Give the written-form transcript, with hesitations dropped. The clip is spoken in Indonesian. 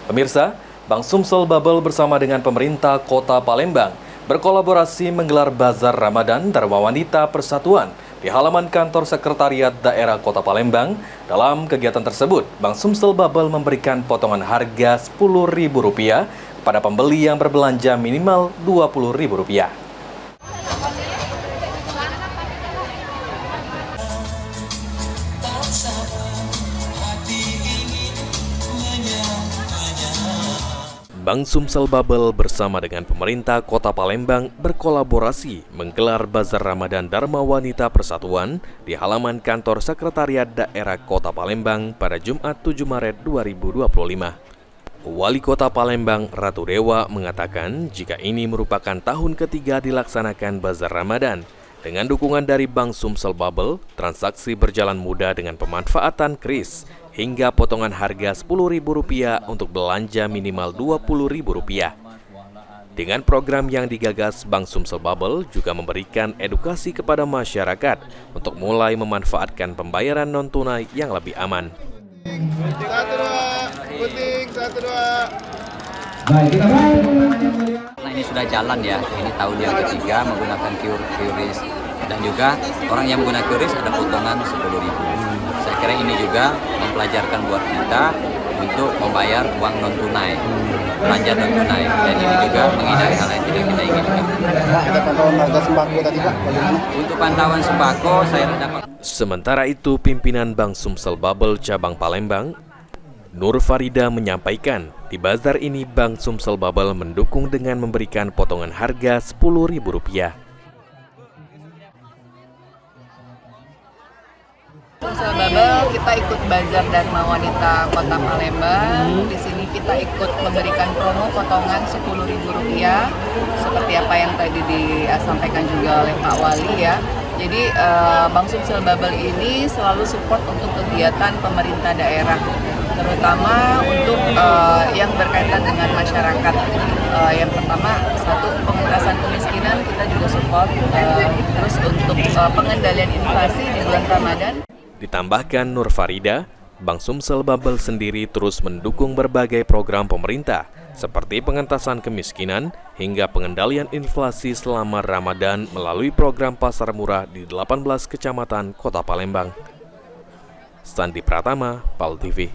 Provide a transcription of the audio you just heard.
Pemirsa, Bank Sumsel Bubble bersama dengan pemerintah Kota Palembang berkolaborasi menggelar Bazar Ramadan Dharma Wanita Persatuan di halaman kantor Sekretariat Daerah Kota Palembang. Dalam kegiatan tersebut, Bank Sumsel Bubble memberikan potongan harga Rp10.000 kepada pembeli yang berbelanja minimal Rp20.000. Bank Sumsel Bubble bersama dengan pemerintah Kota Palembang berkolaborasi menggelar Bazar Ramadan Dharma Wanita Persatuan di halaman kantor Sekretariat Daerah Kota Palembang pada Jumat 7 Maret 2025. Wali Kota Palembang Ratu Dewa mengatakan jika ini merupakan tahun ketiga dilaksanakan Bazar Ramadan. Dengan dukungan dari Bank Sumsel Bubble, transaksi berjalan mudah dengan pemanfaatan kris hingga potongan harga Rp10.000 untuk belanja minimal Rp20.000. Dengan program yang digagas, Bank Sumsel Bubble juga memberikan edukasi kepada masyarakat untuk mulai memanfaatkan pembayaran non-tunai yang lebih aman. Karena ini sudah jalan ya, ini tahun yang ketiga menggunakan QRIS dan juga orang yang menggunakan QRIS ada potongan Rp10.000. Saya kira ini juga mempelajarkan buat kita untuk membayar uang non tunai, belanja non tunai, dan ini juga menghindari hal yang tidak kita inginkan. Ada pantauan harga sembako tadi Pak, bagaimana? Untuk pantauan sembako saya dapat. Sementara itu, pimpinan Bank Sumsel Bubble cabang Palembang, Nur Farida menyampaikan, di bazar ini Bank Sumsel Bubble mendukung dengan memberikan potongan harga Rp10.000. Sumsel Bubble kita ikut Bazar Dharma Wanita Kota Palembang. Di sini kita ikut memberikan promo potongan Rp10.000 seperti apa yang tadi disampaikan juga oleh Pak Wali ya. Jadi Bank Sumsel Bubble ini selalu support untuk kegiatan pemerintah daerah, terutama untuk yang berkaitan dengan masyarakat. Yang pertama, satu, pengentasan kemiskinan kita juga support, terus untuk pengendalian inflasi di bulan Ramadan. Ditambahkan Nur Farida, Bank Sumsel Bubble sendiri terus mendukung berbagai program pemerintah seperti pengentasan kemiskinan hingga pengendalian inflasi selama Ramadan melalui program pasar murah di 18 kecamatan Kota Palembang. Sandi Pratama, PAL TV.